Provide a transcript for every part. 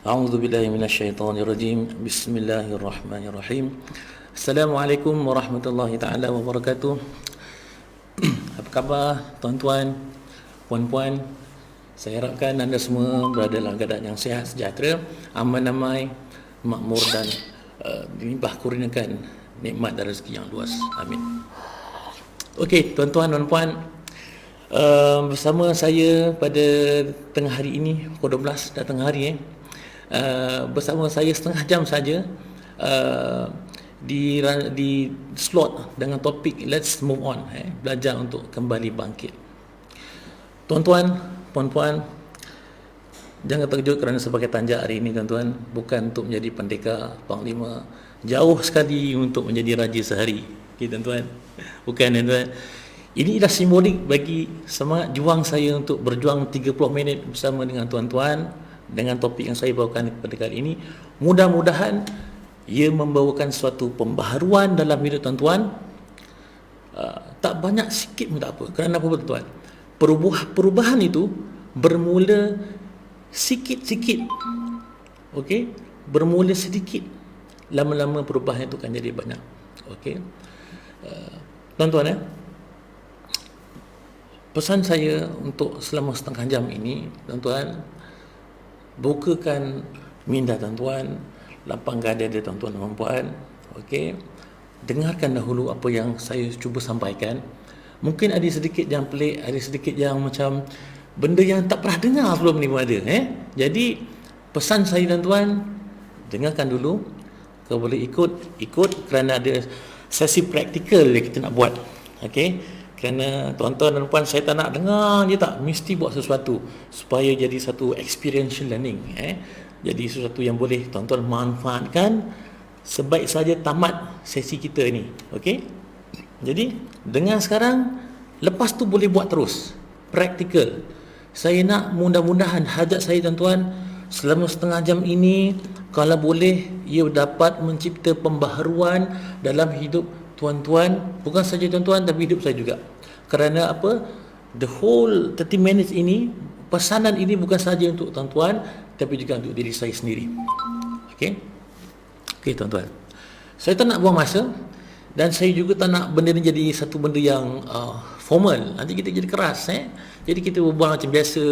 A'udzu billahi minasyaitonir rajim. Bismillahirrahmanirrahim. Assalamualaikum warahmatullahi taala wabarakatuh. Apa khabar tuan-tuan, puan-puan? Saya harapkan anda semua berada dalam keadaan yang sihat, sejahtera, aman, damai, makmur dan dilimpah kurniakan nikmat dan rezeki yang luas. Amin. Okey, tuan-tuan dan puan, bersama saya pada tengah hari ini, pukul 12 dah tengah hari bersama saya setengah jam saja di slot dengan topik Let's Move On, belajar untuk kembali bangkit. Tuan-tuan, puan-puan, jangan terkejut kerana sebagai tanjak hari ini tuan-tuan, bukan untuk menjadi pendekar, panglima, jauh sekali untuk menjadi raja sehari. Okay, tuan-tuan, bukan tuan-tuan. Ini adalah simbolik bagi semangat juang saya untuk berjuang 30 minit bersama dengan tuan-tuan dengan topik yang saya bawakan pada kali ini. Mudah-mudahan ia membawakan suatu pembaharuan dalam hidup tuan-tuan. Tak banyak, sikit pun tak apa. Kerana apa tuan-tuan? Perubahan itu bermula sikit-sikit. Okey? Bermula sedikit. Lama-lama perubahan itu akan jadi banyak. Okey? Tuan-tuan, pesan saya untuk selama setengah jam ini, tuan-tuan, bukakan minda tuan-tuan, lapangkan dada tuan-tuan dan puan. Okey, dengarkan dahulu apa yang saya cuba sampaikan. Mungkin ada sedikit yang pelik, ada sedikit yang macam benda yang tak pernah dengar sebelum ni pun ada. Jadi pesan saya tuan-tuan, dengarkan dulu. Kau boleh ikut kerana ada sesi praktikal yang kita nak buat. Okey, kerana tuan-tuan dan puan, saya tak nak dengar je tak, mesti buat sesuatu supaya jadi satu experiential learning. Jadi sesuatu yang boleh tuan-tuan manfaatkan sebaik saja tamat sesi kita ni. Okey, jadi dengar sekarang, lepas tu boleh buat terus praktikal. Saya nak mudah-mudahan hajat saya tuan-tuan selama setengah jam ini, kalau boleh ia dapat mencipta pembaharuan dalam hidup tuan-tuan, bukan saja tuan-tuan tapi hidup saya juga. Kerana apa? The whole 30 minutes ini, pesanan ini bukan saja untuk tuan-tuan tapi juga untuk diri saya sendiri. Okey? Okey tuan-tuan, saya tak nak buang masa dan saya juga tak nak benda ni jadi satu benda yang formal. Nanti kita jadi keras. Jadi kita berbual macam biasa.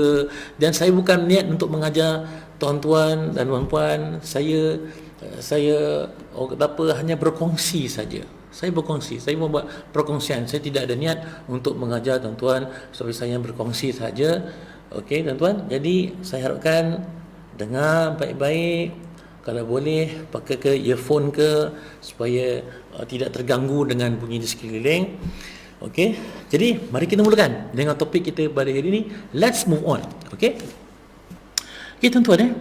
Dan saya bukan niat untuk mengajar tuan-tuan dan puan-puan. Saya kata apa, hanya berkongsi saja. Saya berkongsi, saya membuat perkongsian. Saya tidak ada niat untuk mengajar tuan-tuan, tapi saya berkongsi saja. Okey tuan-tuan, jadi saya harapkan dengar baik-baik. Kalau boleh pakai ke earphone ke, supaya tidak terganggu dengan bunyi di sekeliling. Okey, jadi mari kita mulakan dengan topik kita pada hari ini, Let's Move On. Okey, tuan-tuan,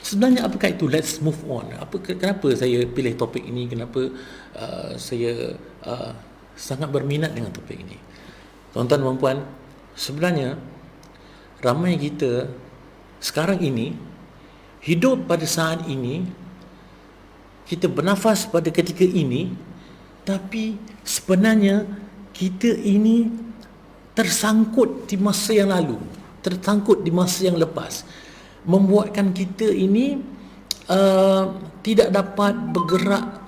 sebenarnya apakah itu Let's Move On? Kenapa saya pilih topik ini? Kenapa saya sangat berminat dengan topik ini? Tuan-tuan dan puan, sebenarnya ramai kita sekarang ini hidup pada saat ini, kita bernafas pada ketika ini, tapi sebenarnya kita ini tersangkut di masa yang lalu, tersangkut di masa yang lepas, membuatkan kita ini tidak dapat bergerak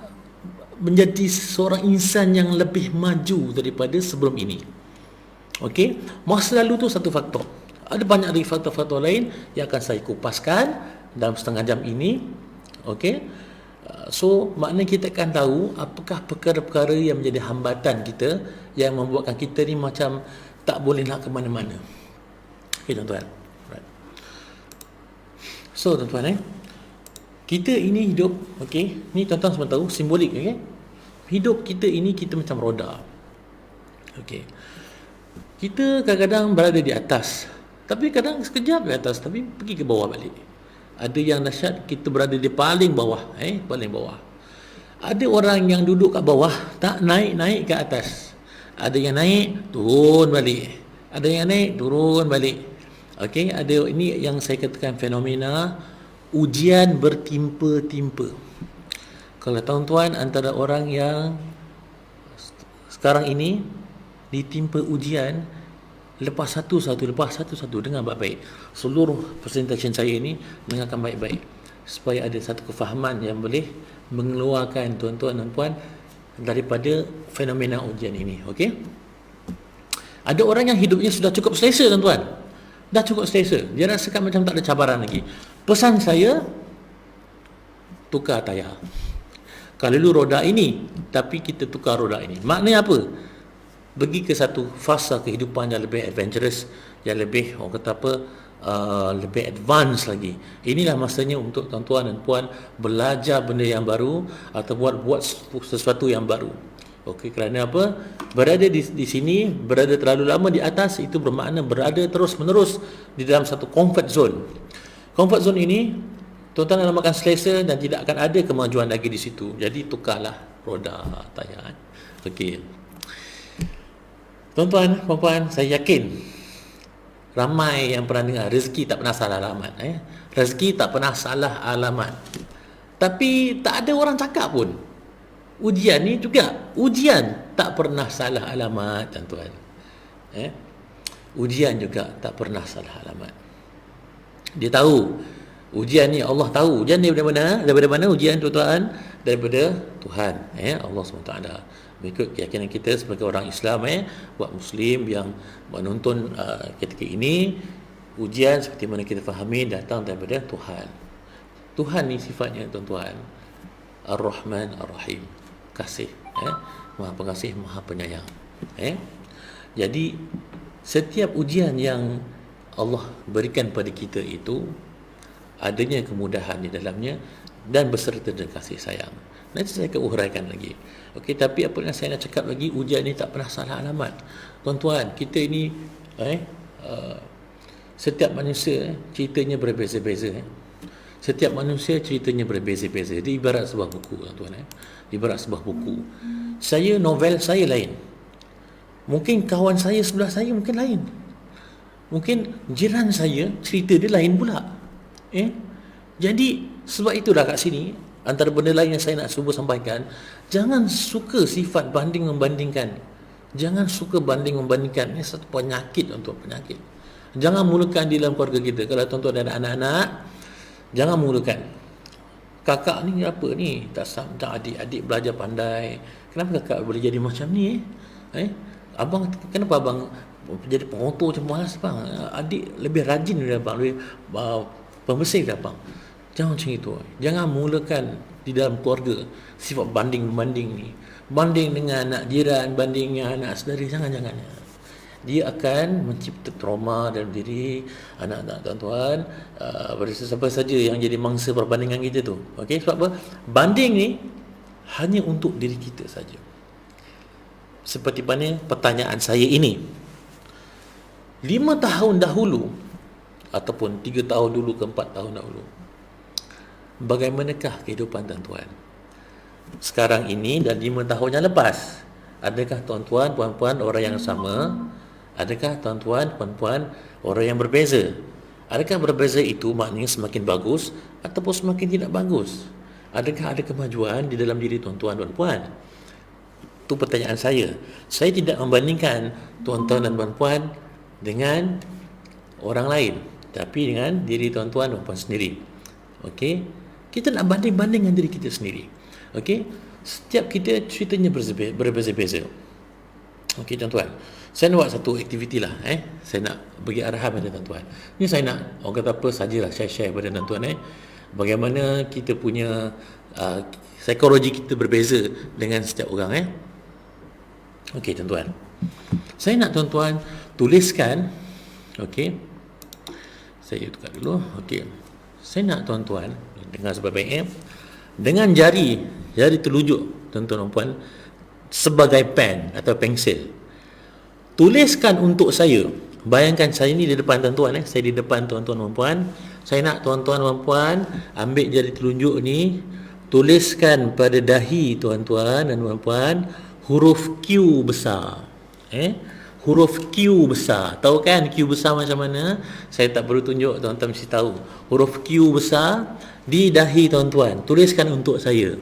menjadi seorang insan yang lebih maju daripada sebelum ini. Okey, masa lalu tu satu faktor. Ada banyak lagi faktor-faktor lain yang akan saya kupaskan dalam setengah jam ini. Okey, so maknanya kita akan tahu apakah perkara-perkara yang menjadi hambatan kita, yang membuatkan kita ni macam tak boleh nak ke mana-mana. Okey tuan-tuan. So tuan-tuan, kita ini hidup, okey, ni tuan-tuan semua tahu simbolik, okey. Hidup kita ini, kita macam roda. Okey. Kita kadang-kadang berada di atas, tapi kadang sekejap di atas tapi pergi ke bawah balik. Ada yang dahsyat, kita berada di paling bawah, paling bawah. Ada orang yang duduk kat bawah, tak naik-naik ke atas. Ada yang naik, turun balik. Ada yang naik, turun balik. Okey, ada, ini yang saya katakan fenomena ujian bertimpa-timpa. Kalau tuan-tuan antara orang yang sekarang ini ditimpa ujian, Lepas satu dengan baik-baik. Seluruh presentation saya ini dengarkan baik-baik supaya ada satu kefahaman yang boleh mengeluarkan tuan-tuan dan puan daripada fenomena ujian ini. Okey? Ada orang yang hidupnya sudah cukup selesa tuan-tuan. Dah cukup selesa. Dia rasakan macam tak ada cabaran lagi. Pesan saya, tukar tayar. Kalau dulu roda ini, tapi kita tukar roda ini. Maknanya apa? Pergi ke satu fasa kehidupan yang lebih adventurous, yang lebih, orang kata apa, lebih advance lagi. Inilah masanya untuk tuan-tuan dan puan belajar benda yang baru atau buat sesuatu yang baru. Okey, kerana apa? Berada di sini, berada terlalu lama di atas, itu bermakna berada terus menerus di dalam satu comfort zone. Comfort zone ini tuan-tuan dalam makan selesa dan tidak akan ada kemajuan lagi di situ. Jadi tukarlah roda tayar. Okey. Tuan-tuan, puan-puan, saya yakin ramai yang pernah dengar rezeki tak pernah salah alamat. Rezeki tak pernah salah alamat. Tapi tak ada orang cakap pun. Ujian ni juga, ujian tak pernah salah alamat, tuan-tuan. Ujian juga tak pernah salah alamat. Dia tahu ujian ni, Allah tahu ujian ni daripada mana ujian, tuan-tuan? Daripada Tuhan, Allah SWT. Mengikut keyakinan kita sebagai orang Islam, buat Muslim yang menonton ketika ini, ujian seperti mana kita fahami datang daripada Tuhan. Tuhan ni sifatnya, tuan-tuan, Ar-Rahman Ar-Rahim, kasih, Maha Pengasih, Maha Penyayang. Jadi setiap ujian yang Allah berikan pada kita itu adanya kemudahan di dalamnya dan berserta dengan kasih sayang. Nanti saya akan uraikan lagi. Okey, tapi apa yang saya nak cakap lagi, ujian ni tak pernah salah alamat. Tuan-tuan, kita ini setiap manusia ceritanya berbeza-beza. Setiap manusia ceritanya berbeza-beza. Dia ibarat sebuah buku, tuan-tuan. Ibarat sebuah buku. Saya, novel saya lain. Mungkin kawan saya sebelah saya mungkin lain. Mungkin jiran saya cerita dia lain pula. Jadi sebab itulah kat sini, antara benda lain yang saya nak cuba sampaikan, jangan suka sifat banding membandingkan. Jangan suka banding membandingkan. Ini satu penyakit untuk penyakit. Jangan mulakan di dalam keluarga kita. Kalau tuan-tuan ada anak-anak, jangan mulakan. Kakak ni apa ni? Tak adik-adik belajar pandai. Kenapa kakak boleh jadi macam ni? Abang, kenapa abang jadi pengotor macam malas bang? Adik lebih rajin daripada abang, lebih pembersih daripada abang. Jangan macam itu. Jangan mulakan di dalam keluarga sifat banding-banding ni. Banding dengan anak jiran, banding dengan anak saudara, jangan. Dia akan mencipta trauma dalam diri anak-anak tuan-tuan, siapa saja yang jadi mangsa perbandingan kita tu. Okey, sebab apa? Banding ni hanya untuk diri kita saja. Seperti mana pertanyaan saya ini. 5 tahun dahulu ataupun 3 tahun dulu ke 4 tahun dahulu, bagaimanakah kehidupan tuan-tuan sekarang ini dan 5 tahun yang lepas? Adakah tuan-tuan, puan-puan orang yang sama? Adakah tuan-tuan, puan-puan orang yang berbeza? Adakah berbeza itu maknanya semakin bagus ataupun semakin tidak bagus? Adakah ada kemajuan di dalam diri tuan-tuan dan puan? Itu pertanyaan saya. Saya tidak membandingkan tuan-tuan dan puan-puan dengan orang lain, tapi dengan diri tuan-tuan dan puan sendiri. Okey? Kita nak banding-banding dengan diri kita sendiri. Okey? Setiap kita ceritanya berbeza-beza. Okey, tuan-tuan. Saya nak buat satu aktiviti lah. Saya nak bagi arahan pada tuan-tuan. Ini saya nak, orang kata apa, sajalah share pada tuan-tuan. Bagaimana kita punya psikologi kita berbeza dengan setiap orang. Okey, tuan-tuan. Saya nak tuan-tuan tuliskan. Okey. Saya tukar dulu. Okey. Saya nak tuan-tuan dengar sebaik-baiknya, dengan jari telunjuk tuan-tuan dan puan sebagai pen atau pensil, tuliskan untuk saya. Bayangkan saya ni di depan tuan-tuan, saya di depan tuan-tuan dan puan. Saya nak tuan-tuan dan puan ambil jari telunjuk ni, tuliskan pada dahi tuan-tuan dan puan huruf Q besar. Huruf Q besar. Tahu kan Q besar macam mana? Saya tak perlu tunjuk, tuan-tuan mesti tahu. Huruf Q besar di dahi tuan-tuan. Tuliskan untuk saya.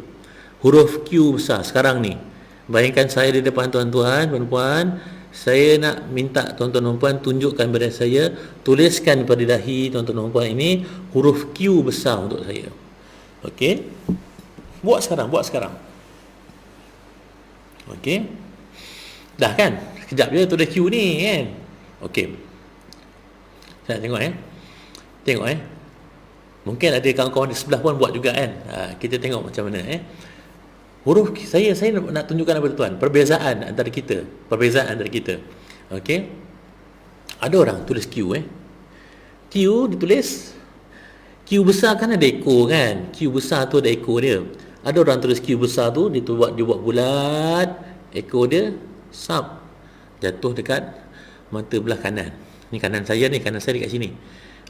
Huruf Q besar sekarang ni. Bayangkan saya di depan tuan-tuan dan puan. saya nak minta tuan-tuan dan puan tunjukkan pada saya, tuliskan pada dahi tuan-tuan dan puan ini huruf Q besar untuk saya. Okey? Buat sekarang. Okey? Dah kan? Sekejap je tulis Q ni kan. Okey. Saya tengok Tengok mungkin ada kawan-kawan di sebelah pun buat juga kan. Kita tengok macam mana huruf saya nak tunjukkan kepada tuan perbezaan antara kita. Okey. Ada orang tulis Q Q ditulis Q besar kan ada ekor kan. Q besar tu ada ekor dia. Ada orang tulis Q besar tu dia buat bulat, ekor dia sap jatuh dekat mata belah kanan. Ni kanan saya dekat sini.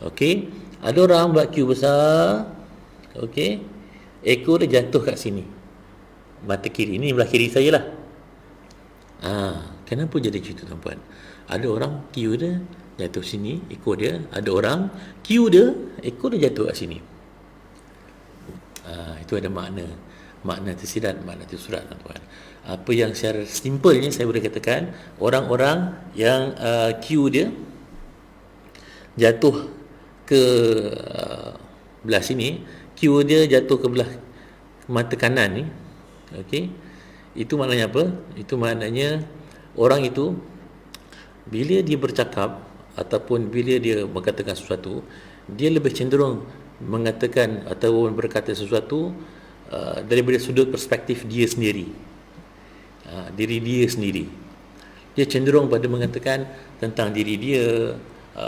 Okey. Ada orang buat Q besar. Okey. Ekor dia jatuh kat sini. Mata kiri. Ni belah kiri saya lah. Kenapa jadi macam tu tuan-puan? Ada orang Q dia jatuh sini, ekor dia. Ada orang Q dia, ekor dia jatuh kat sini. Itu ada makna tersirat, makna tersurat tuan-tuan. Apa yang secara simpelnya saya boleh katakan, orang-orang yang Q dia jatuh ke belah sini, Q dia jatuh ke belah mata kanan ni. Okey. Itu maknanya apa? Itu maknanya orang itu bila dia bercakap ataupun bila dia mengatakan sesuatu, dia lebih cenderung mengatakan atau berkata sesuatu daripada sudut perspektif dia sendiri. Diri dia sendiri. Dia cenderung pada mengatakan tentang diri dia,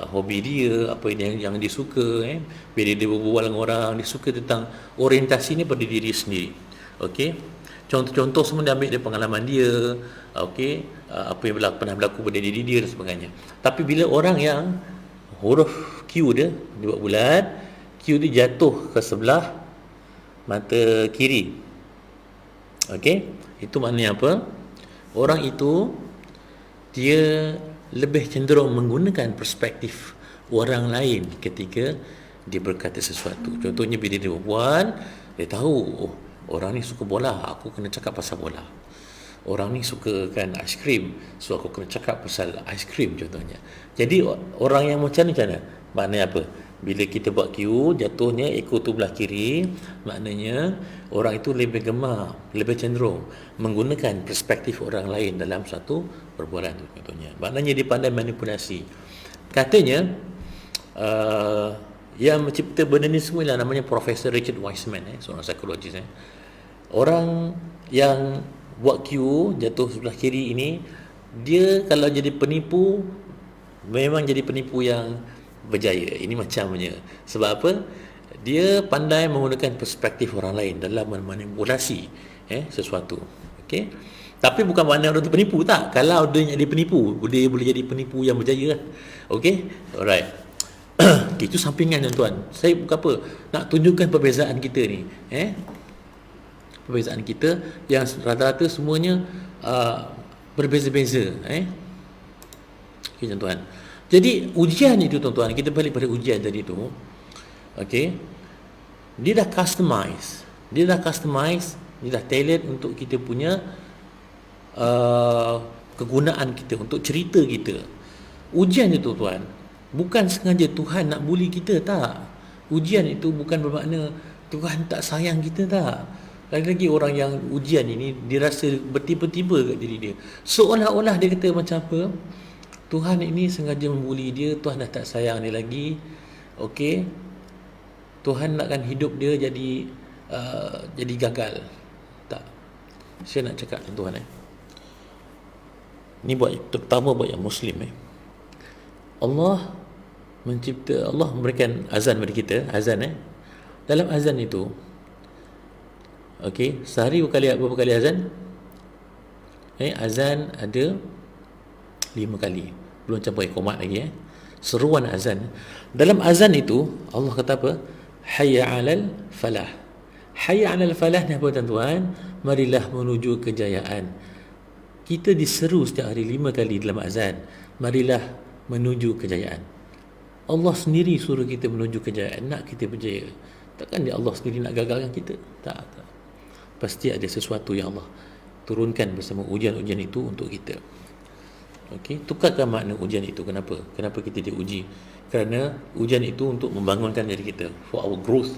hobi dia, apa yang dia suka. Bila dia berbual dengan orang, dia suka tentang orientasinya pada diri sendiri. Okey. Contoh-contoh semua dia ambil dari pengalaman dia. Okey. Apa yang pernah berlaku pada diri dia dan sebagainya. Tapi bila orang yang huruf Q dia buat bulat, Q dia jatuh ke sebelah mata kiri. Okey. Itu maknanya apa? Orang itu dia lebih cenderung menggunakan perspektif orang lain ketika dia berkata sesuatu. Contohnya bila dia berbual, dia tahu orang ni suka bola, aku kena cakap pasal bola. Orang ni suka kan aiskrim, so aku kena cakap pasal aiskrim contohnya. Jadi orang yang macam ni macam mana? Maknanya apa? Bila kita buat Q, jatuhnya ekor tu belah kiri, maknanya orang itu lebih gemar, lebih cenderung menggunakan perspektif orang lain dalam satu perbualan tu contohnya. Maknanya dia pandai manipulasi. Katanya yang mencipta benda ni semua ialah namanya Profesor Richard Wiseman, seorang psikologis. Orang yang buat Q jatuh sebelah kiri ini, dia kalau jadi penipu, memang jadi penipu yang berjaya. Ini macamnya. Sebab apa? Dia pandai menggunakan perspektif orang lain dalam memanipulasi sesuatu. Okey. Tapi bukan makna orang tu penipu, tak. Kalau dia jadi penipu, dia boleh jadi penipu yang berjaya lah. Okey. Alright. Itu sampingan tuan-tuan. Saya bukan apa, nak tunjukkan perbezaan kita ni. Perbezaan kita yang rata-rata semuanya berbeza-beza. Okey tuan-tuan. Jadi ujian itu tuan-tuan, kita balik pada ujian tadi tu. Okey. Dia dah customize, dia dah tailor untuk kita punya kegunaan kita, untuk cerita kita. Ujian itu tuan, bukan sengaja Tuhan nak buli kita, tak. Ujian itu bukan bermakna Tuhan tak sayang kita, tak. Lagi-lagi orang yang ujian ini dia rasa bertiba-tiba kat diri dia, seolah-olah dia kata macam apa, Tuhan ini sengaja membuli dia, Tuhan dah tak sayang dia lagi. Okey, Tuhan nakkan hidup dia jadi gagal. Tak. Saya nak cakap tuan-tuan, ni terutama buat yang Muslim. Allah memberikan azan kepada kita, azan. Dalam azan itu, okey, sehari berapa kali azan? Azan ada 5 kali. Belum campur iqamat lagi. Seruan azan. Dalam azan itu Allah kata apa? Hayya 'alal falah. Hayya 'alal falah ni apa tuan-tuan? Marilah menuju kejayaan. Kita diseru setiap hari 5 kali dalam azan. Marilah menuju kejayaan. Allah sendiri suruh kita menuju kejayaan, nak kita berjaya. Takkan dia Allah sendiri nak gagalkan kita? Tak. Pasti ada sesuatu yang Allah turunkan bersama ujian-ujian itu untuk kita. Okey, tukarkan makna ujian itu. Kenapa? Kenapa kita diuji? Kerana ujian itu untuk membangunkan diri kita, for our growth.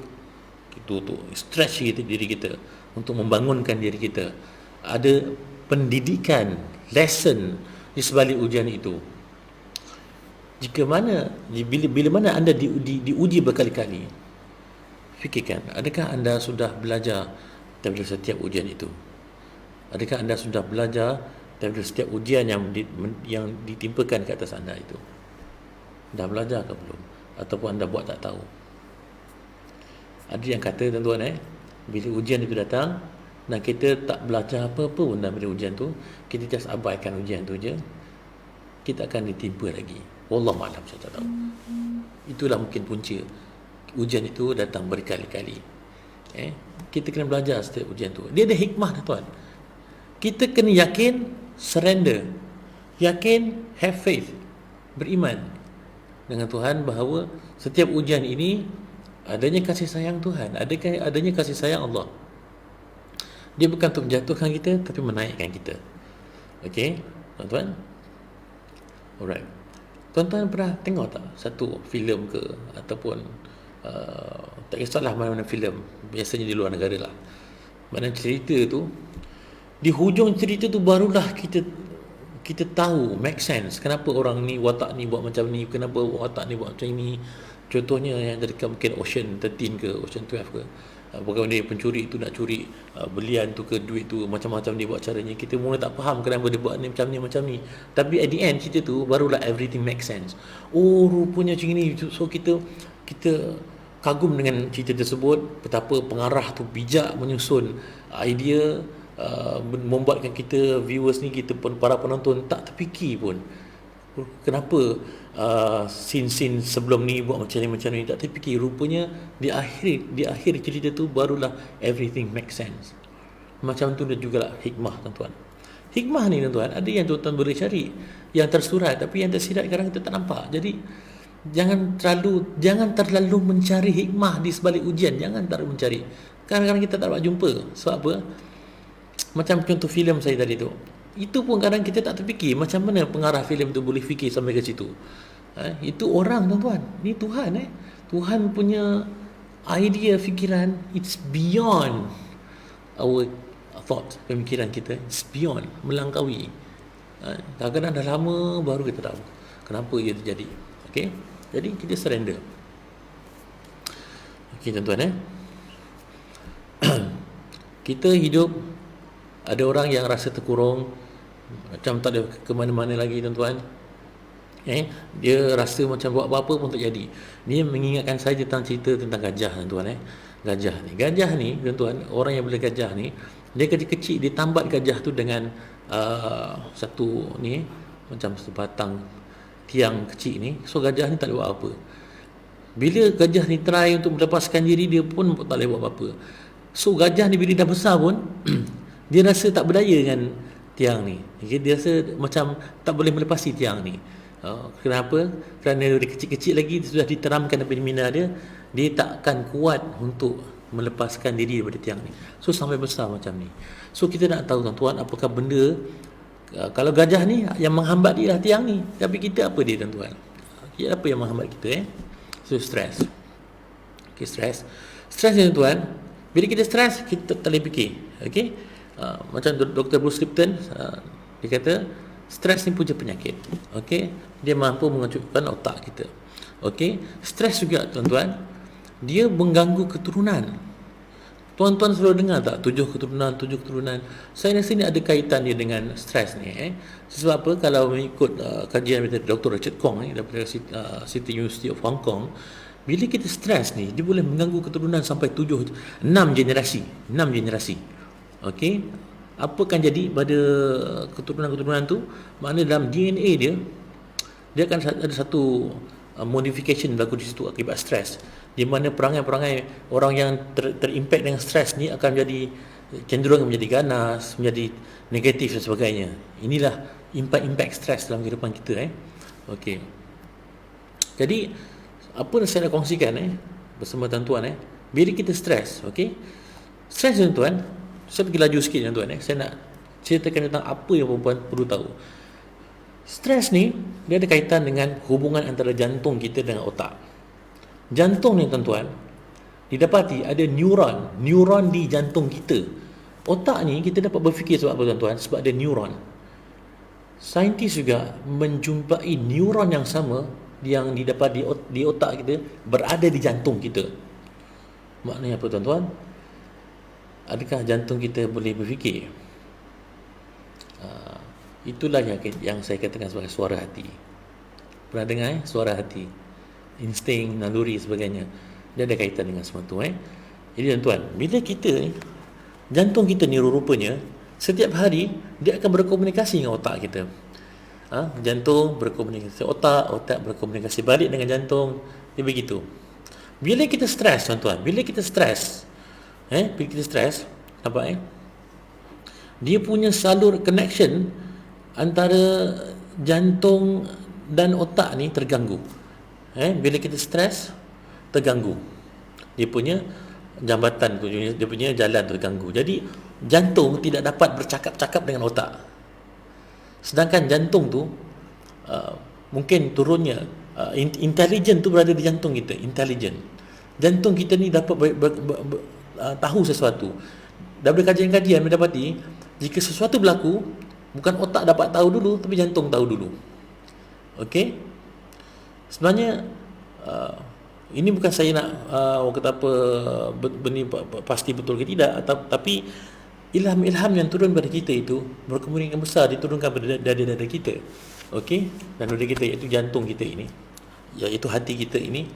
Itu untuk stretch kita, diri kita, untuk membangunkan diri kita. Ada pendidikan, lesson di sebalik ujian itu. Bila mana anda diuji berkali-kali, fikirkan, adakah anda sudah belajar daripada setiap ujian itu? Adakah anda sudah belajar daripada setiap ujian yang ditimpakan ke atas anda itu? Dah belajar ke belum? Ataupun anda buat tak tahu? Ada yang kata, tuan-tuan, bila ujian itu datang dan kita tak belajar apa-apa pun daripada ujian tu, kita just abaikan ujian tu je, kita akan ditimpa lagi. Wallahu a'lam, saya tak tahu. Itulah mungkin punca ujian itu datang berkali-kali. Kita kena belajar setiap ujian tu. Dia ada hikmah, tuan. Kita kena yakin, surrender, yakin, have faith, beriman dengan Tuhan bahawa setiap ujian ini adanya kasih sayang Tuhan, adanya kasih sayang Allah. Dia bukan untuk menjatuhkan kita, tapi menaikkan kita. Okey, tuan-tuan? Alright. Tuan-tuan pernah tengok tak satu filem ke, ataupun tak kisahlah mana-mana filem, biasanya di luar negara lah, mana cerita tu, di hujung cerita tu barulah kita tahu, make sense, kenapa orang ni watak ni buat macam ni, kenapa watak ni buat macam ni. Contohnya yang dekat mungkin Ocean 13 ke Ocean 12 ke, bagaimana dia pencuri tu nak curi belian tu ke, duit tu, macam-macam dia buat caranya. Kita mula tak faham kenapa dia buat ni macam ni, tapi at the end cerita tu barulah everything make sense. Oh, rupanya macam ni. So kita kagum dengan cerita tersebut, betapa pengarah tu bijak menyusun idea, membuatkan kita viewers ni, kita pun para penonton tak terfikir pun kenapa scene-scene sebelum ni buat macam ni, tak terfikir. Rupanya di akhir cerita tu barulah everything make sense. Macam tu juga lah hikmah, tuan-tuan. Hikmah ni, tuan-tuan, ada yang tuan-tuan boleh cari, yang tersurat, tapi yang tersirat kadang kita tak nampak. Jadi jangan terlalu mencari hikmah di sebalik ujian. Jangan terlalu mencari. Kadang-kadang kita tak dapat jumpa. Sebab apa? Macam contoh filem saya tadi tu, itu pun kadang kita tak terfikir macam mana pengarah filem tu boleh fikir sampai ke situ. Itu orang, tuan-tuan. Ni Tuhan. Tuhan punya idea, fikiran, it's beyond our thought, pemikiran kita. It's beyond, melangkaui. Kadang-kadang dah lama baru kita tahu kenapa ia terjadi. Okay? Jadi kita surrender. Okay, tuan-tuan. Kita hidup, ada orang yang rasa terkurung, macam tak ada ke mana-mana lagi, tuan-tuan. Dia rasa macam buat apa-apa pun tak jadi. Dia mengingatkan saya tentang cerita tentang gajah, tuan-tuan. Gajah ni, tuan-tuan, orang yang bela gajah ni, dia kecil-kecil, dia tambat gajah tu dengan satu ni, macam satu batang tiang kecil ni. So gajah ni tak boleh buat apa. Bila gajah ni try untuk melepaskan diri, dia pun tak boleh buat apa-apa. So gajah ni bila dah besar pun dia rasa tak berdaya dengan tiang ni. Okay? Dia rasa macam tak boleh melepasi tiang ni. Kenapa? Kerana dari kecil-kecil lagi sudah diteramkan daripada minda dia takkan kuat untuk melepaskan diri daripada tiang ni. So sampai besar macam ni. So kita nak tahu, tuan-tuan, apakah benda, kalau gajah ni yang menghambat dia lah tiang ni, tapi kita apa dia, tuan-tuan? Apa yang menghambat kita? So stress. Okay, stress ni, tuan-tuan, bila kita stress, kita tak boleh fikir. Okay? Macam Dr. Bruce Lipton, dia kata stres ni punca penyakit. Okey, dia mampu menghancurkan otak kita. Okey, stres juga, tuan-tuan, dia mengganggu keturunan. Tuan-tuan selalu dengar tak 7 keturunan? Saya rasa ni ada kaitan dia dengan stres ni. Sebab apa? Kalau mengikut kajian daripada Dr. Richard Kong daripada City University of Hong Kong, bila kita stres ni, dia boleh mengganggu keturunan sampai 6 generasi. Okey, apa akan jadi pada keturunan tu? Maknanya dalam DNA dia akan ada satu modification berlaku di situ akibat stres, di mana perangai-perangai orang yang terimpak dengan stres ni akan menjadi cenderung menjadi ganas, menjadi negatif dan sebagainya. Inilah impact stres dalam kehidupan kita. Okey, jadi apa yang saya nak kongsikan bersama tuan-tuan, bila kita stres, okey, stres, tuan-tuan, saya pergi laju sikit, tuan-tuan. Saya nak ceritakan tentang apa yang perempuan perlu tahu. Stres ni dia ada kaitan dengan hubungan antara jantung kita dengan otak. Jantung ni tuan-tuan, didapati ada neuron di jantung kita. Otak ni kita dapat berfikir sebab apa tuan-tuan? Sebab ada neuron. Saintis juga menjumpai neuron yang sama yang didapat di otak kita berada di jantung kita. Maknanya apa tuan-tuan? Adakah jantung kita boleh berfikir? Itulah yang saya katakan sebagai suara hati. Pernah dengar suara hati? Insting, naluri sebagainya. Dia ada kaitan dengan semua tu. Jadi tuan-tuan, bila kita jantung kita ni rupanya setiap hari dia akan berkomunikasi dengan otak kita. Jantung berkomunikasi otak, otak berkomunikasi balik dengan jantung. Dia begitu. Bila kita stres tuan-tuan, bila kita stres nampak dia punya salur connection antara jantung dan otak ni terganggu. Bila kita stres, terganggu. Dia punya jambatan, dia punya jalan terganggu. Jadi jantung tidak dapat bercakap-cakap dengan otak. Sedangkan jantung tu mungkin turunnya intelijen tu berada di jantung kita. Intelijen. Jantung kita ni dapat tahu sesuatu. Daripada kajian-kajian mendapati jika sesuatu berlaku, bukan otak dapat tahu dulu, tapi jantung tahu dulu. Okey? Sebenarnya ini bukan saya nak kata apa benih pasti betul ke tidak, tapi ilham-ilham yang turun pada kita itu berkemungkinan besar diturunkan pada dada-dada kita. Okey? Dan dada kita iaitu jantung kita ini, iaitu hati kita ini,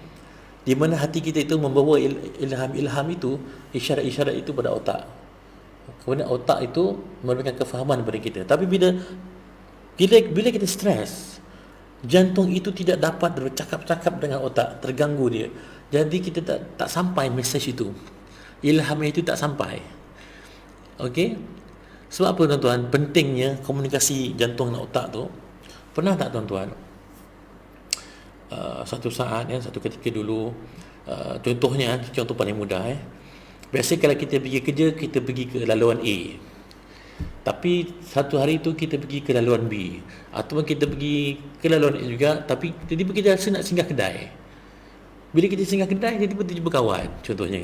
di mana hati kita itu membawa ilham-ilham itu, isyarat-isyarat itu pada otak. Kemudian otak itu memberikan kefahaman kepada kita. Tapi bila kita stres, jantung itu tidak dapat bercakap-cakap dengan otak, terganggu dia. Jadi kita tak sampai mesej itu. Ilham itu tak sampai. Okey? Sebab apa tuan-tuan? Pentingnya komunikasi jantung dan otak tu. Pernah tak tuan-tuan? Satu saat satu ketika dulu, contoh paling mudah biasa kalau kita pergi kerja, kita pergi ke laluan A. Tapi satu hari tu kita pergi ke laluan B, ataupun kita pergi ke laluan A juga, tapi tiba-tiba kita rasa nak singgah kedai. Bila kita singgah kedai, tiba-tiba kita jumpa kawan contohnya.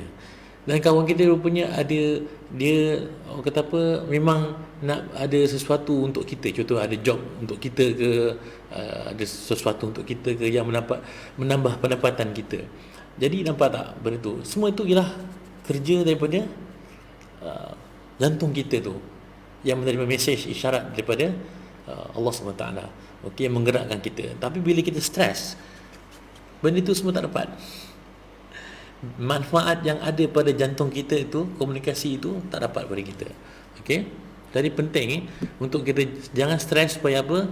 Dan kawan kita rupanya dia orang kata apa, memang nak ada sesuatu untuk kita. Contoh ada job untuk kita ke, ada sesuatu untuk kita ke yang menambah pendapatan kita. Jadi nampak tak benda tu? Semua itu ialah kerja daripada jantung kita tu yang menerima mesej isyarat daripada Allah SWT. Okey, yang menggerakkan kita. Tapi bila kita stres, benda itu semua tak dapat. Manfaat yang ada pada jantung kita itu, komunikasi itu tak dapat pada kita. Okey, jadi penting untuk kita jangan stres supaya apa?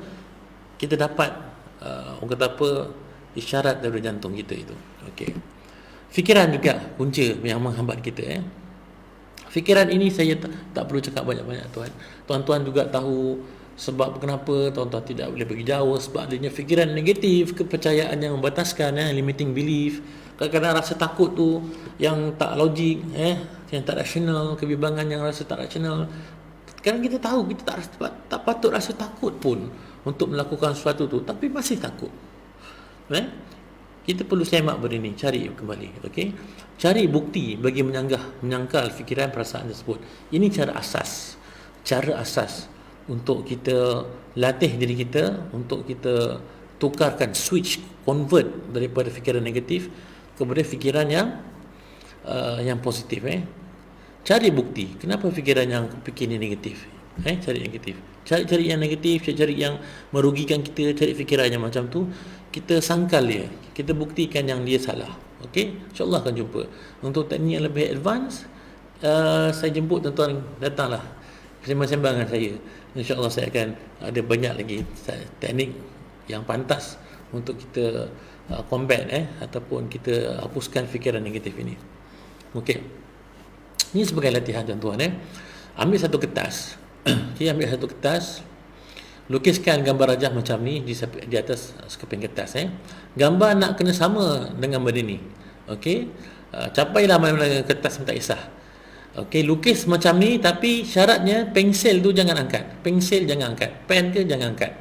Kita dapat orang kata apa, isyarat daripada jantung kita itu. Okey. Fikiran juga punca yang menghambat kita. Fikiran ini saya tak perlu cakap banyak-banyak tuan. Tuan-tuan juga tahu sebab kenapa tuan-tuan tidak boleh pergi jauh, sebab adanya fikiran negatif, kepercayaan yang membataskan, limiting belief. Kadang-kadang rasa takut tu yang tak logik, yang tak rasional, kebimbangan yang rasa tak rasional. Kadang kita tahu kita tak patut rasa takut pun untuk melakukan sesuatu tu, tapi masih takut. Kita perlu semak benda ni, cari kembali. Okey, cari bukti bagi menyangkal fikiran perasaan tersebut. Ini cara asas untuk kita latih diri kita, untuk kita tukarkan, switch, convert daripada fikiran negatif kepada fikiran yang positif. Cari bukti kenapa fikiran yang fikir ni negatif. Cari negatif, cari yang negatif, cari yang merugikan kita, cari fikiran yang macam tu, kita sangkal dia, kita buktikan yang dia salah. Okey, insya-Allah akan jumpa. Untuk teknik yang lebih advance, saya jemput tuan-tuan, datanglah sembang-sembang dengan saya. InsyaAllah saya akan ada banyak lagi teknik yang pantas untuk kita combat ataupun kita hapuskan fikiran negatif ini. Okey, ini sebagai latihan tuan-tuan. Ambil satu kertas. Okay, ambil satu kertas, lukiskan gambar rajah macam ni di atas sekeping kertas. Gambar nak kena sama dengan benda ni. Okey, capailah mana-mana kertas tak kisah. Okey, lukis macam ni, tapi syaratnya pensel tu jangan angkat. Pensel jangan angkat. Pen ke jangan angkat.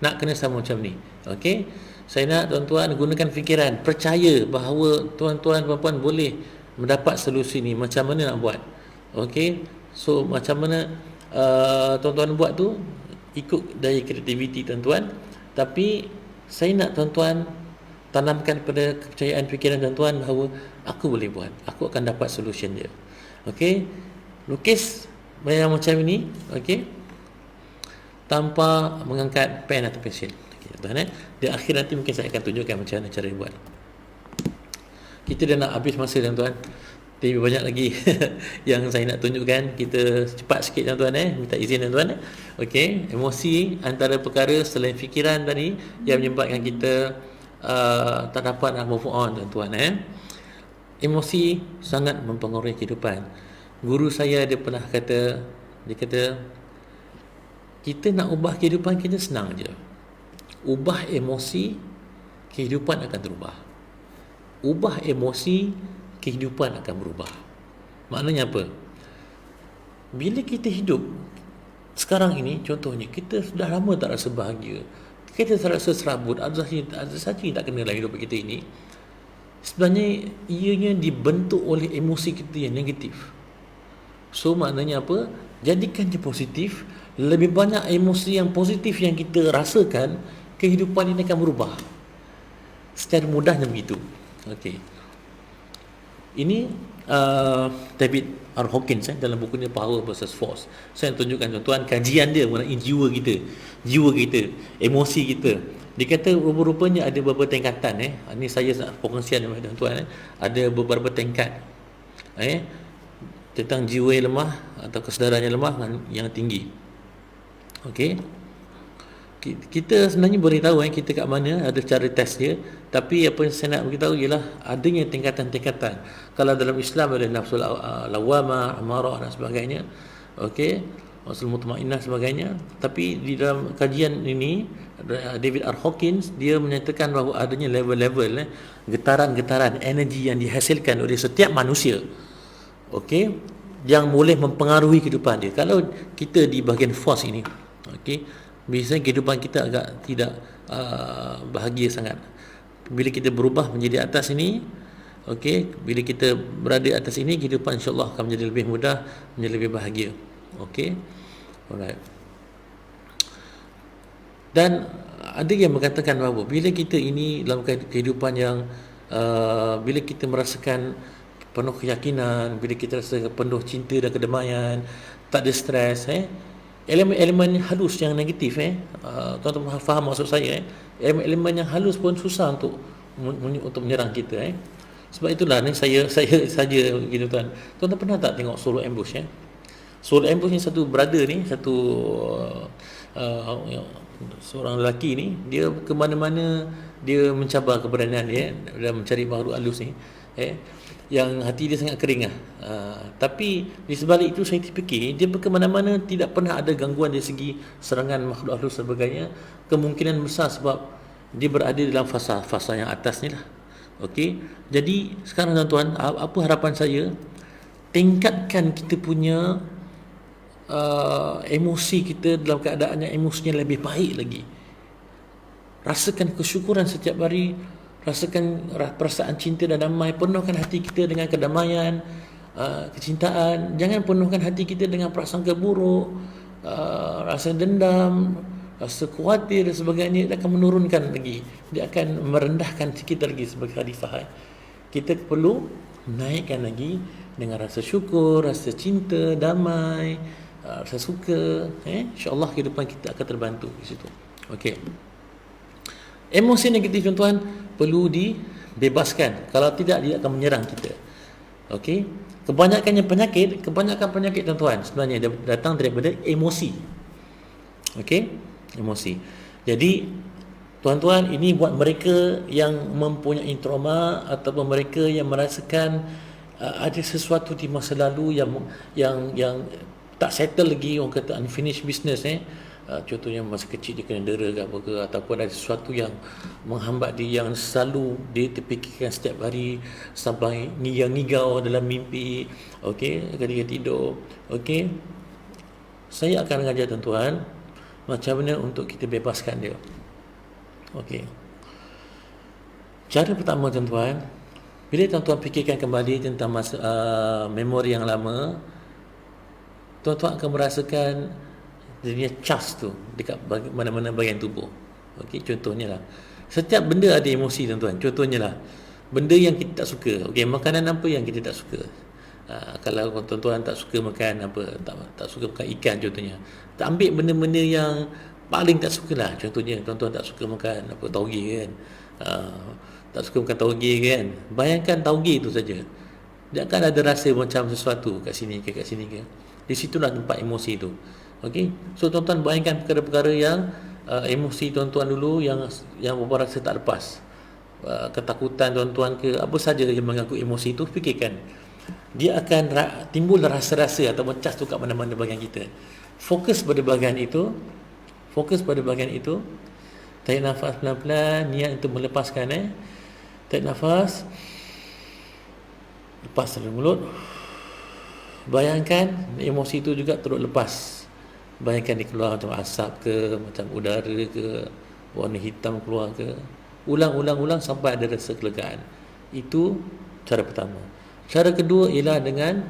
nak kena sama macam ni. Okey, saya nak tuan-tuan gunakan fikiran, percaya bahawa tuan-tuan puan-puan boleh mendapat solusi ni. Macam mana nak buat? Okey, so macam mana tuan-tuan buat tu ikut daya kreativiti tuan-tuan, tapi saya nak tuan-tuan tanamkan pada kepercayaan fikiran tuan-tuan bahawa aku boleh buat, aku akan dapat solution dia. Okey, lukis yang macam ini, okey, tanpa mengangkat pen atau pensil. Okey, tuan-tuan, di akhir nanti mungkin saya akan tunjukkan macam mana cara buat. Kita dah nak habis masa tuan-tuan, tapi banyak lagi yang saya nak tunjukkan. Kita cepat sikit tuan-tuan, minta izin tuan-tuan. Okey, emosi antara perkara selain fikiran tadi yang menyebabkan kita tak dapat nak move on tuan-tuan. Emosi sangat mempengaruhi kehidupan. Guru saya dia pernah kata, dia kata kita nak ubah kehidupan kita senang je. Ubah emosi, kehidupan akan terubah. Ubah emosi, kehidupan akan berubah. Maknanya apa? Bila kita hidup sekarang ini, contohnya kita sudah lama tak rasa bahagia, kita tak rasa serabut, ada saja tak kena dalam hidup kita ini, sebenarnya ianya dibentuk oleh emosi kita yang negatif. So maknanya apa? Jadikan dia positif. Lebih banyak emosi yang positif yang kita rasakan, kehidupan ini akan berubah. Secara mudahnya begitu. Okey. Ini David R. Hawkins dalam bukunya Power vs Force. Saya tunjukkan tuan-tuan kajian dia mengenai jiwa kita, emosi kita. Dia kata rupa-rupanya ada beberapa tingkatan. Ini saya nak kongsikan dengan tuan-tuan. Ada beberapa tingkat tentang jiwa yang lemah atau kesedaran yang lemah dan yang tinggi. Okey. Kita sebenarnya boleh tahu kita kat mana, ada cara test dia, tapi apa yang saya nak beritahu ialah adanya tingkatan-tingkatan. Kalau dalam Islam ada nafsul lawamah, amarah dan sebagainya. Okey, nafsul mutmainnah sebagainya. Tapi di dalam kajian ini David R. Hawkins dia menyatakan bahawa adanya level-level getaran-getaran energi yang dihasilkan oleh setiap manusia. Okey, yang boleh mempengaruhi kehidupan dia. Kalau kita di bahagian force ini, okey, biasanya kehidupan kita agak tidak bahagia sangat. Bila kita berubah menjadi atas ini, okey, bila kita berada atas ini, kehidupan insya-Allah akan menjadi lebih mudah, menjadi lebih bahagia. Okey. Alright. Dan ada yang mengatakan bahawa bila kita ini dalam kehidupan yang bila kita merasakan penuh keyakinan, bila kita rasa penuh cinta dan kedamaian, tak ada stres, elemen-elemen halus yang negatif, tuan-tuan faham maksud saya, elemen-elemen yang halus pun susah untuk menyerang kita. Sebab itulah ni saya saja gitu tuan. Tuan-tuan pernah tak tengok Solo Ambush? Solo Ambush ni satu brother ni, satu seorang lelaki ni, dia ke mana-mana dia mencabar keberanian dia dan mencari makhluk halus ni, yang hati dia sangat kering tapi di sebalik itu saya terfikir dia ke mana-mana tidak pernah ada gangguan dari segi serangan makhluk halus dan sebagainya. Kemungkinan besar sebab dia berada dalam fasa yang atas ni lah. Okey, jadi sekarang tuan-tuan, apa harapan saya? Tingkatkan kita punya emosi kita dalam keadaan yang emosinya lebih baik lagi. Rasakan kesyukuran setiap hari, rasakan perasaan cinta dan damai. Penuhkan hati kita dengan kedamaian, kecintaan. Jangan penuhkan hati kita dengan prasangka buruk, rasa dendam, rasa khawatir dan sebagainya. Dia akan menurunkan lagi, dia akan merendahkan kita lagi sebagai khalifah. Kita perlu naikkan lagi dengan rasa syukur, rasa cinta, damai, rasa suka. InsyaAllah kehidupan kita akan terbantu di situ. Okey. Emosi negatif tuan-tuan perlu dibebaskan. Kalau tidak, dia akan menyerang kita. Okey. Kebanyakan penyakit tuan-tuan sebenarnya datang daripada emosi. Okey, emosi. Jadi tuan-tuan, ini buat mereka yang mempunyai trauma ataupun mereka yang merasakan ada sesuatu di masa lalu yang tak settle lagi, orang kata unfinished business. Contohnya masa kecil dia kena dera ke apa ke, ataupun ada sesuatu yang menghambat dia, yang selalu dia terfikirkan setiap hari sampai ngigau dalam mimpi, okey, ketika tidur. Okey, saya akan mengajar tuan-tuan Macam mana untuk kita bebaskan dia. Okey. Cara pertama tuan-tuan, bila tuan-tuan fikirkan kembali tentang memori yang lama, tuan-tuan akan merasakan dia charge tu dekat mana-mana bahagian tubuh. Okey, contohnya lah, setiap benda ada emosi tuan-tuan. Contohnya lah, benda yang kita tak suka. Okey, makanan apa yang kita tak suka? Kalau tuan-tuan tak suka makan apa, tak suka makan ikan contohnya, tak ambil benda-benda yang paling tak suka lah. Contohnya tuan-tuan tak suka makan apa, tauge kan, tak suka makan tauge kan, bayangkan tauge tu saja, dia akan ada rasa macam sesuatu kat sini ke kat sini ke. Di situlah tempat emosi tu. Okey, so tuan-tuan bayangkan perkara-perkara yang emosi tuan-tuan dulu yang beberapa rasa tak lepas, ketakutan tuan-tuan ke apa saja yang mengganggu emosi itu, fikirkan dia akan timbul rasa-rasa atau charge tu kat mana-mana bahagian kita. Fokus pada bahagian itu, tarik nafas pelan-pelan, niat untuk melepaskan. Tarik nafas, lepas dari mulut, bayangkan emosi itu juga turut lepas. Bayangkan dia keluar macam asap ke, macam udara ke, warna hitam keluar ke. Ulang sampai ada rasa kelegaan. Itu cara pertama. Cara kedua ialah dengan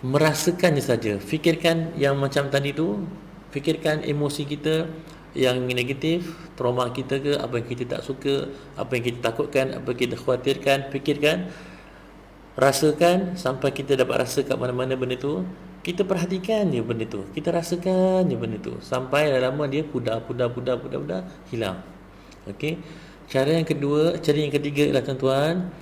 merasakannya saja. Fikirkan yang macam tadi tu, fikirkan emosi kita yang negatif, trauma kita ke, apa yang kita tak suka, apa yang kita takutkan, apa yang kita khawatirkan. Fikirkan, rasakan sampai kita dapat rasa kat mana-mana benda tu. Kita perhatikan je benda tu, kita rasakan je benda tu sampai lama dia pudar hilang. Okey. Cara yang ketiga ialah tuan-tuan,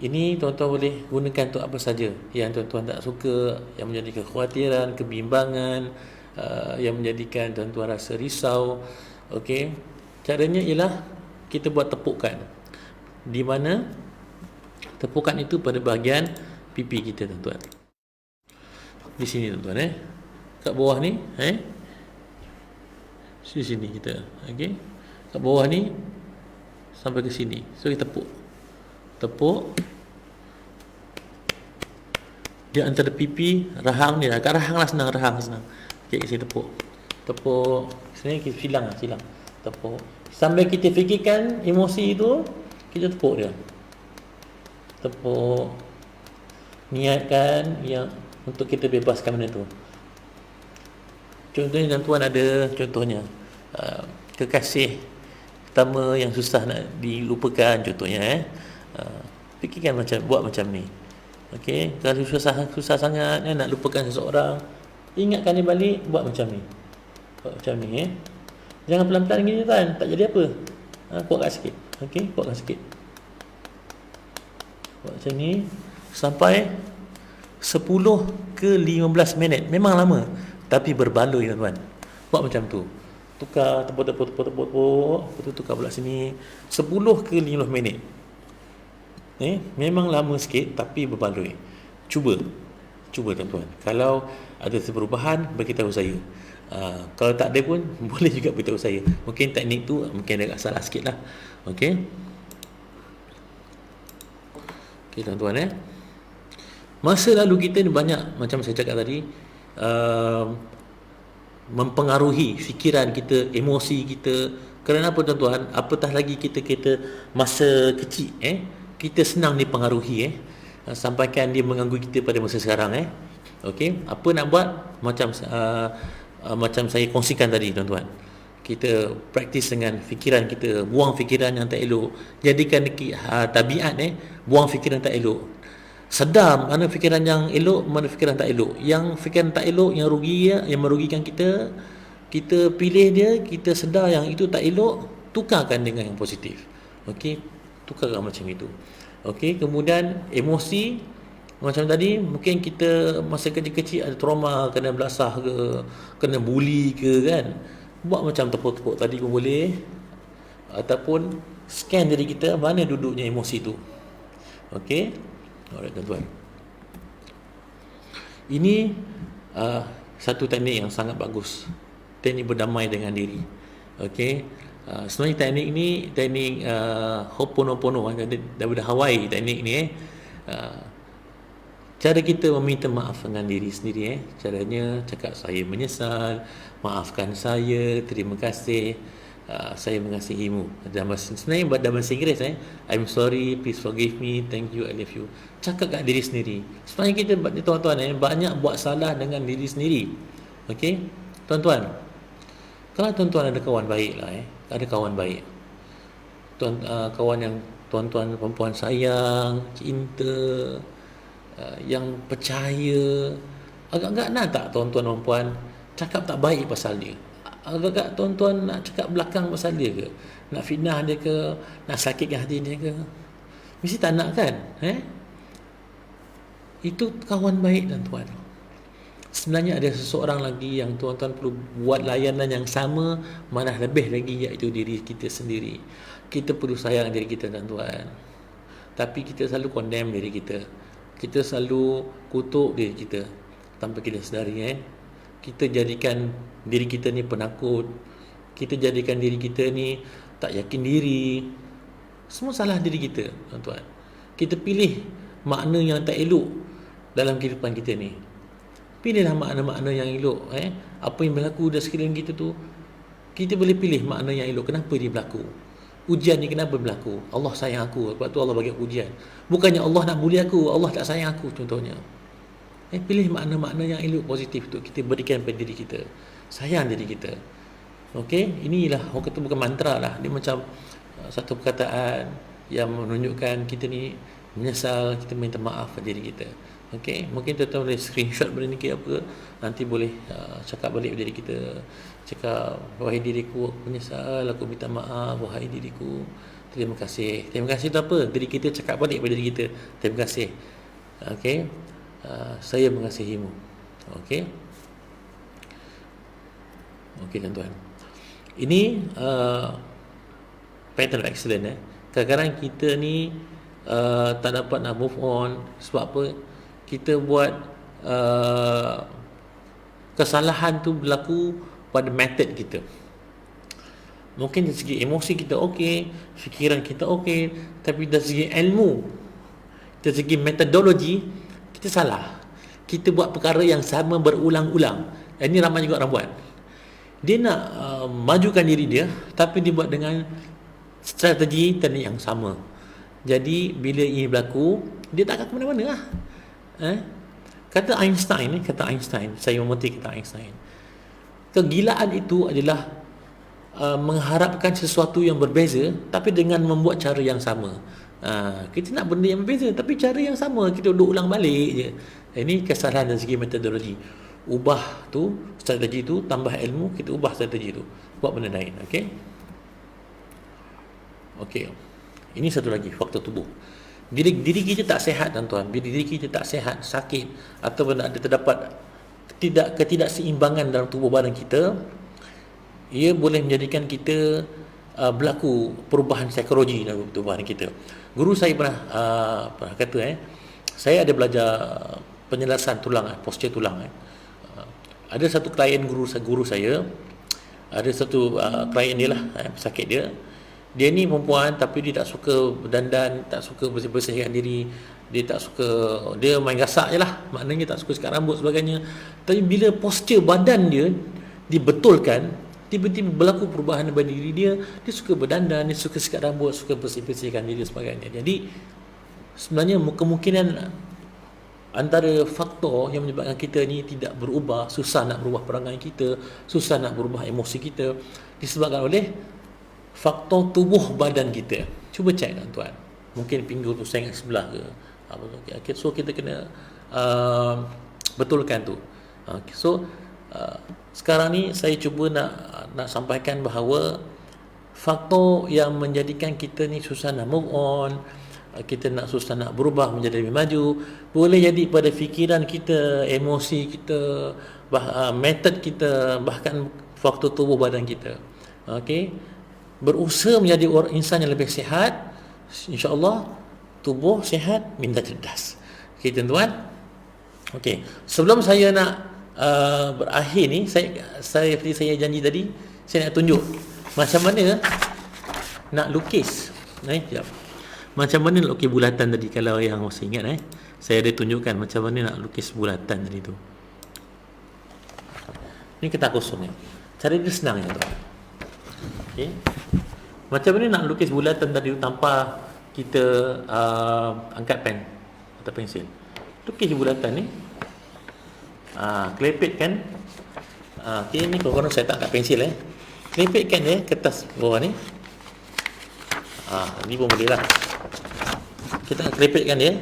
ini tuan-tuan boleh gunakan untuk apa saja yang tuan-tuan tak suka, yang menjadi kekhawatiran, kebimbangan, yang menjadikan tuan-tuan rasa risau. Okey. Caranya ialah kita buat tepukan. Di mana tepukan itu pada bahagian pipi kita tuan-tuan. Di sini tuan-tuan kat bawah ni di sini kita. Okey. Kat bawah ni sampai ke sini. So kita tepuk di antara pipi, rahang ni. Kat rahang lah senang, Okey, saya tepuk sini, kita silang. Tepuk sampai kita fikirkan emosi itu, kita tepuk dia. Tepuk, niatkan yang untuk kita bebaskan benda tu. Contohnya tuan-tuan ada kekasih pertama yang susah nak dilupakan contohnya. Fikirkan buat macam ni. Okey, kalau susah sangat nak lupakan seseorang, ingatkan dia balik, buat macam ni. Jangan pelan-pelan gini tuan, tak jadi apa. Kuatkan sikit. Okey, kuatkan sikit. Buat macam ni sampai 10 ke 15 minit. Memang lama, tapi berbaloi tuan-tuan. Buat macam tu. Tukar, tepuk, tukar pula sini 10 ke 15 minit. Memang lama sikit tapi berbaloi. Cuba tuan-tuan. Kalau ada perubahan, beritahu saya. Kalau tak ada pun boleh juga beritahu saya. Mungkin teknik tu mungkin agak salah sikit lah. Okey tuan-tuan. Masa lalu kita ni banyak, macam saya cakap tadi, mempengaruhi fikiran kita, emosi kita. Kerana apa tuan-tuan? Apatah lagi kita masa kecil, kita senang dipengaruhi, sampaikan dia mengganggu kita pada masa sekarang. Okey, apa nak buat? Macam saya kongsikan tadi tuan-tuan, kita praktis dengan fikiran kita, buang fikiran yang tak elok. Jadikan tabiat buang fikiran tak elok. Sedar mana fikiran yang elok, mana fikiran tak elok. Yang fikiran tak elok, yang merugikan kita, kita pilih dia, kita sedar yang itu tak elok, tukarkan dengan yang positif. Okey, tukarkan macam itu. Okey, kemudian emosi macam tadi, mungkin kita masa kecil-kecil ada trauma, kena belasah ke, kena bully ke kan. Buat macam tepuk-tepuk tadi pun boleh, ataupun scan diri kita mana duduknya emosi tu. Okey. Alright tuan-tuan, ini satu teknik yang sangat bagus, teknik berdamai dengan diri. Okey, sebenarnya teknik ni teknik Ho'oponopono, daripada Hawaii teknik ni. Cara kita meminta maaf dengan diri sendiri, caranya cakap saya menyesal, maafkan saya, terima kasih, saya mengasihimu. Sebenarnya dalam bahasa Inggeris, I'm sorry, please forgive me, thank you, I love you. Cakap kat diri sendiri. Sebenarnya kita tuan-tuan banyak buat salah dengan diri sendiri. Okey, tuan-tuan, kalau tuan-tuan ada kawan baik lah, ada kawan baik, kawan yang tuan-tuan perempuan sayang, cinta, yang percaya, agak-agak nak tak tuan-tuan dan puan cakap tak baik pasal dia? Agak-agak tuan-tuan nak cakap belakang pasal dia ke? Nak fitnah dia ke? Nak sakitkan hati dia ke? Mesti tak nak kan? Itu kawan baik tuan-tuan. Sebenarnya ada seseorang lagi yang tuan-tuan perlu buat layanan yang sama, malah lebih lagi, iaitu diri kita sendiri. Kita perlu sayang diri kita tuan-tuan, tapi kita selalu condemn diri kita. Kita selalu kutuk diri kita tanpa kita sedari. Kita jadikan diri kita ni penakut. Kita jadikan diri kita ni tak yakin diri. Semua salah diri kita tuan-tuan. Kita pilih makna yang tak elok dalam kehidupan kita ni. Pilihlah makna-makna yang elok. Apa yang berlaku di sekeliling kita tu, kita boleh pilih makna yang elok. Kenapa dia berlaku? Ujian ni kenapa berlaku? Allah sayang aku, sebab tu Allah bagi ujian. Bukannya Allah nak bully aku, Allah tak sayang aku contohnya. Pilih makna-makna yang elok, positif tu kita berikan pada diri kita. Sayang diri kita. Okey, inilah orang kata bukan mantra lah. Dia macam satu perkataan yang menunjukkan kita ni menyesal, kita minta maaf pada diri kita. Okey, mungkin tuan-tuan boleh screenshot benda ni ke apa, nanti boleh cakap balik diri kita. Cakap, wahai diriku, aku menyesal, aku minta maaf, wahai diriku, terima kasih. Terima kasih tu apa? Diri kita cakap balik pada diri kita, terima kasih. Okey, saya mengasihimu. Okey. Okey tuan-tuan, ini pattern of excellence. Kadang-kadang kita ni tak dapat nak move on. Sebab apa? Kita buat kesalahan tu berlaku pada method kita. Mungkin dari segi emosi kita okey, fikiran kita okey, tapi dari segi ilmu, dari segi metodologi, kita salah. Kita buat perkara yang sama berulang-ulang. Ini ramai juga orang buat. Dia nak majukan diri dia, tapi dia buat dengan strategi teknik yang sama. Jadi bila ini berlaku, dia tak akan ke mana-mana lah. Kata Einstein, saya memetik kata Einstein, kegilaan itu adalah mengharapkan sesuatu yang berbeza tapi dengan membuat cara yang sama. Kita nak benda yang berbeza tapi cara yang sama, kita duduk ulang balik je. Ini kesalahan dari segi metodologi. Ubah tu, strategi tu, tambah ilmu, kita ubah strategi tu, buat benda lain. Okey. Ini satu lagi, faktor tubuh. Bila diri kita tak sihat tuan-tuan, bila diri kita tak sihat, sakit, atau ada terdapat ketidakseimbangan dalam tubuh badan kita, ia boleh menjadikan kita berlaku perubahan psikologi dalam tubuh badan kita. Guru saya pernah kata, saya ada belajar penyelarasan tulang, postur tulang. Ada satu klien guru saya, ada satu klien dia lah, sakit dia. Dia ni perempuan tapi dia tak suka berdandan, tak suka bersih-bersihkan diri, dia tak suka, dia main gasak je lah, maknanya tak suka sikat rambut sebagainya. Tapi bila postur badan dia dibetulkan, tiba-tiba berlaku perubahan dalam diri dia. Dia suka berdandan, dia suka sikat rambut, suka bersih-bersihkan diri sebagainya. Jadi sebenarnya kemungkinan antara faktor yang menyebabkan kita ni tidak berubah, susah nak berubah perangai kita, susah nak berubah emosi kita, disebabkan oleh faktor tubuh badan kita. Cuba cek tuan-tuan, mungkin pinggul tu sengit sebelah ke apa tu. Okay. So kita kena betulkan tu. Sekarang ni saya cuba nak sampaikan bahawa faktor yang menjadikan kita ni susah nak move on, kita nak susah nak berubah menjadi lebih maju, boleh jadi pada fikiran kita, emosi kita, method kita, bahkan faktor tubuh badan kita. Okey, berusaha menjadi orang insan yang lebih sihat, insya-Allah tubuh sihat, minda cerdas. Okey tuan-tuan. Okey, sebelum saya nak berakhir ni, saya seperti saya janji tadi, saya nak tunjuk macam mana nak lukis. Sekejap. Macam mana nak lukis bulatan tadi, kalau yang masih ingat saya ada tunjukkan macam mana nak lukis bulatan tadi tu. Ni kertas kosong ni. Cara dia senang je tuan. Okey. Macam mana nak lukis bulatan tadi tu tanpa kita angkat pen atau pensil. Lukis bulatan ni. Kelepitkan. Okey, ni korang saya tak angkat pensil Kelepitkan dia kertas bawah ni. Ni pun boleh lah. Kita kelepitkan dia.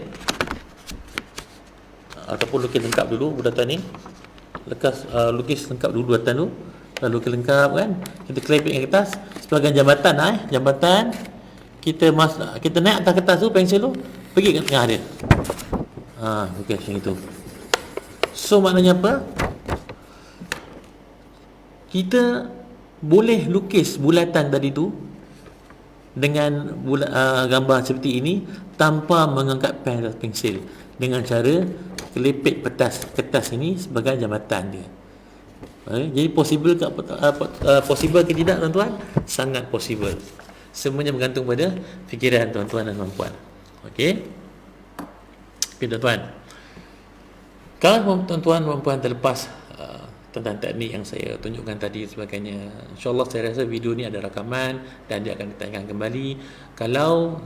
Ataupun lukis lengkap dulu bulatan ni. Lukis lengkap dulu bulatan tu. Lalu lukis lengkap kan. Kita kelepitkan kertas sebagai jambatan jambatan. Kita naik atas kertas tu, pensil tu, pergi ke tengah dia. Okey, macam itu. So maknanya apa? Kita boleh lukis bulatan tadi tu dengan gambar seperti ini tanpa mengangkat pen atau pensil, dengan cara kelepit kertas ini sebagai jambatan dia. Jadi possible ke tidak tuan-tuan? Sangat possible. Semuanya bergantung pada fikiran tuan-tuan dan puan-puan. Okey. Okay, tuan-tuan. Kalau tuan-tuan dan puan-puan terlepas tentang teknik yang saya tunjukkan tadi sebagainya, insyaAllah saya rasa video ni ada rakaman dan dia akan ditayangkan kembali. Kalau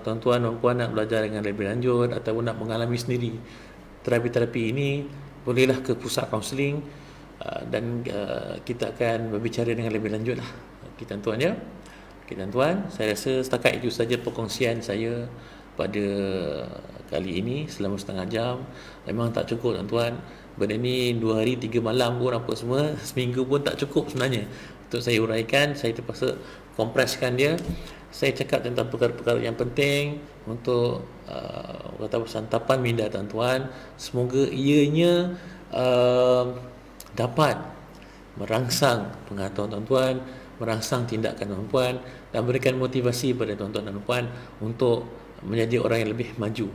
tuan-tuan dan puan nak belajar dengan lebih lanjut ataupun nak mengalami sendiri terapi-terapi ini, bolehlah ke pusat kaunseling dan kita akan berbicara dengan lebih lanjut lah. Okey tuan-tuan ya. Okey tuan-tuan, saya rasa setakat itu saja perkongsian saya pada kali ini selama setengah jam. Memang tak cukup tuan-tuan. Benda ni 2 hari 3 malam pun apa semua, seminggu pun tak cukup sebenarnya untuk saya uraikan. Saya terpaksa kompreskan dia. Saya cakap tentang perkara-perkara yang penting untuk santapan minda tuan-tuan. Semoga ianya dapat merangsang pengetahuan tuan-tuan, merangsang tindakan tuan-tuan dan berikan motivasi pada tuan-tuan dan puan untuk menjadi orang yang lebih maju,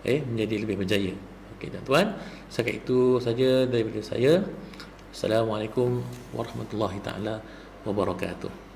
menjadi lebih berjaya. Okey tuan-tuan, setakat itu saja daripada saya. Assalamualaikum warahmatullahi taala wabarakatuh.